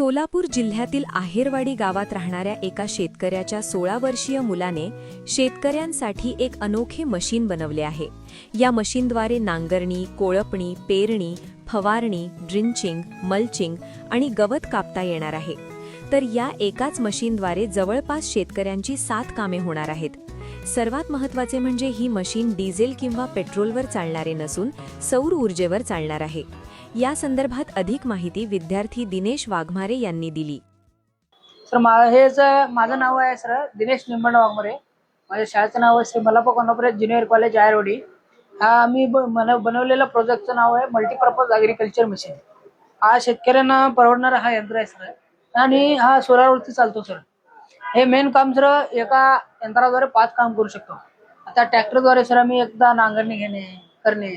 सोलापूर जिल्ह्यातील आहेरवाडी गावात राहणाऱ्या एका शेतकऱ्याच्या 16 वर्षीय मुलाने शेतकऱ्यांसाठी एक अनोखे मशीन बनवले आहे। या मशीनद्वारे नांगरणी, कोळपणी, पेरणी, फवारणी, ड्रिंचिंग, मल्चिंग आणि गवत कापता येणार आहे। तर या एकाच मशीनद्वारे जवळपास शेतकऱ्यांची 7 कामे होणार आहेत। सर्वात महत्त्वाचे म्हणजे ही मशीन डिझेल किंवा पेट्रोलवर चालणारे नसून सौर ऊर्जेवर चालणार आहे। या संदर्भात अधिक माहिती विद्यार्थी दिनेश वाघमारे यांनी दिली। सर माझं नाव आहे सर दिनेश निंबण वाघमारे। माझ्या शाळेचं नाव आहे श्री मल्लाप्पा कोल्हापुरे ज्युनियर कॉलेज आहेरवाडी। हा मी बनवलेला प्रोजेक्टचं नाव आहे मल्टीपर्पज ॲग्रिकल्चर मशीन। हा शेतकऱ्यांना परवडणारा हा यंत्र आहे सर आणि हा सोलारवरती चालतो सर। हे मेन काम सर एका यंत्राद्वारे 5 काम करू शकतो। आता ट्रॅक्टरद्वारे सर आम्ही एकदा नांगरणी करणे,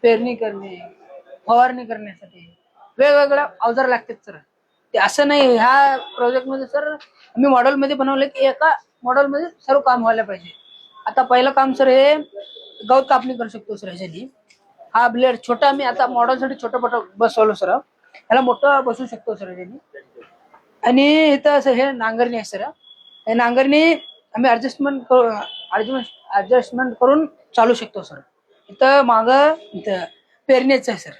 पेरणी करणे, फवारणी करण्यासाठी वेगवेगळे अवजार लागतात सर। ते असं नाही, ह्या प्रोजेक्टमध्ये सर आम्ही मॉडेलमध्ये बनवले की एका मॉडेलमध्ये सर्व काम व्हायला पाहिजे। आता पहिलं काम सर हे गवत कापणी करू शकतो सर। ह्याच्यासाठी हा ब्लेड छोटा आम्ही आता मॉडेलसाठी छोटं बसवलो सर। ह्याला मोठं बसवू शकतो सर ह्याच्यानी। आणि इथं असं हे नांगरणी आहे सर। हे नांगरणी आम्ही ॲडजस्टमेंट करून चालू शकतो सर। इथं मागं इथं पेरणीचं आहे सर।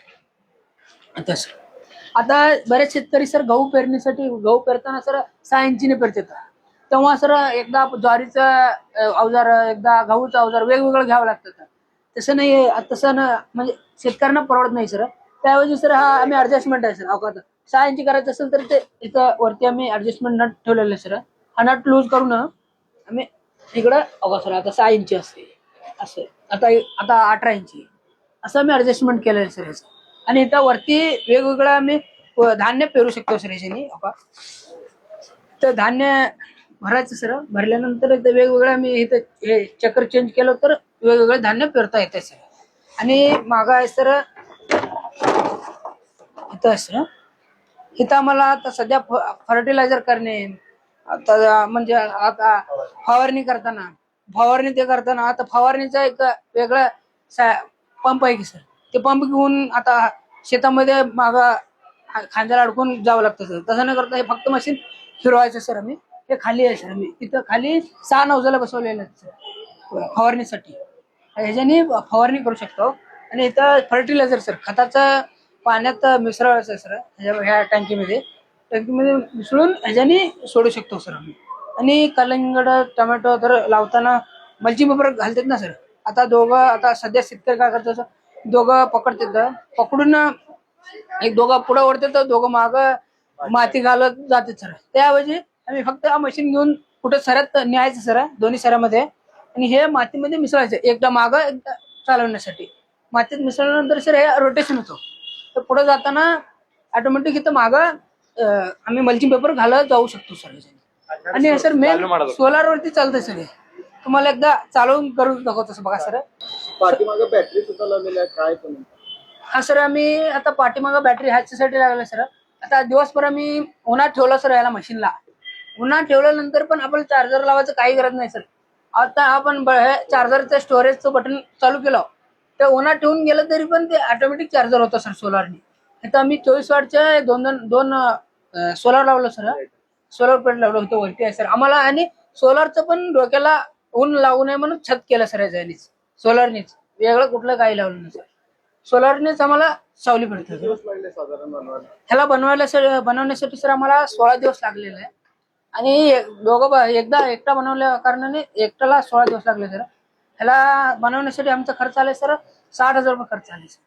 आता बरेच शेतकरी सर गहू पेरताना सर 6 इंचीने पेरतात। तेव्हा सर एकदा ज्वारीचं अवजार, एकदा गहूचं अवजार वेगवेगळं घ्यावं लागतं। तसं नाही, तसं म्हणजे शेतकऱ्यांना परवडत नाही सर। त्याऐवजी सर हा आम्ही ॲडजस्टमेंट आहे सर। अवकात 6 इंची करायचं असेल तर ते इथं वरती आम्ही ॲडजस्टमेंट नट ठेवलेलं आहे सर। हा नट लूज करून आम्ही इकडं अवकात सर आता 6 इंची असते असं, आता 18 इंची असं आम्ही ॲडजस्टमेंट केलेलं आहे सर याचं। आणि इथं वरती वेगवेगळं आम्ही धान्य पेरू शकतो सर याच्यानी। तर धान्य भरायचं सर, भरल्यानंतर इथं वेगवेगळं आम्ही इथं हे चक्र चेंज केलं तर वेगवेगळे धान्य पेरता येते सर। आणि मागं आहे सर इथं सर, इथं आम्हाला आता सध्या फर्टिलायझर करणे, आता म्हणजे आता फवारणी करताना आता फवारणीचा एक वेगळा पंप आहे की सर। ते पंप घेऊन आता शेतामध्ये मागं खांद्याला अडकून जावं लागतं सर। तसं न करता हे फक्त मशीन फिरवायचं सर। आम्ही हे खाली आहे सर, आम्ही इथं खाली 6 नौजला बसवलेलं आहे सर फवारणीसाठी। ह्याच्यानी फवारणी करू शकतो। आणि इथं फर्टिलायझर सर खताचं पाण्यात मिसळायचं सर ह्या टँकीमध्ये मिसळून ह्याच्यानी सोडू शकतो सर आम्ही। आणि कलिंगड, टोमॅटो तर लावताना मल्चिंग पेपर घालतात ना सर। आता सध्या शेतकरी काय करतात, दोघं पकडून एक दोघं पुढे ओढतात तर दोघं मागं माती घालत जातात सर। त्याऐवजी आम्ही फक्त हा मशीन घेऊन कुठं सऱ्यात न्यायचं सर, दोन्ही सऱ्यामध्ये, आणि हे मातीमध्ये मिसळायचं एकदा मागं एकदा चालवण्यासाठी। मातीत मिसळल्यानंतर सर हे रोटेशन होतं, तर पुढे जाताना ऑटोमॅटिक इथं मागं आम्ही मल्चिंग पेपर घालत जाऊ शकतो सर। आणि सर मेन सोलारवरती चालतंय सर। हे तुम्हाला एकदा चालवून करून दाखवतो बघा सर। पाठीमागे बॅटरी सुद्धा लावलेली आहे काय पण? हा सर आम्ही आता पाठीमागं बॅटरी ह्याच्यासाठी लागले सर। आता दिवसभर आम्ही उन्हात ठेवलं सर याला मशीनला। उन्हात ठेवल्यानंतर पण आपण चार्जर लावायचं काही गरज नाही सर। आता आपण चार्जरचं स्टोरेजचं बटन चालू केलं तर उन्हात ठेवून गेलं तरी पण ते ऑटोमॅटिक चार्जर होतं सर सोलारने। आता आम्ही 24 वॉटचे दोन सोलार लावलं सर। सोलार प्लेट लावलं होतं वरती आहे सर आम्हाला। आणि सोलारचं पण डोक्याला ऊन लागू नये म्हणून छत केलं सर याच्यानेच, सोलारनेच, वेगळं कुठलं काही लावलं नाही सर। सोलारनेच आम्हाला सावली पडते। ह्याला बनवण्यासाठी सर आम्हाला 16 दिवस लागलेले आहे। आणि एकटा बनवल्या कारणाने एकट्याला 16 दिवस लागले सर। ह्याला बनवण्यासाठी आमचा खर्च आला सर 60,000 रुपये खर्च आले सर।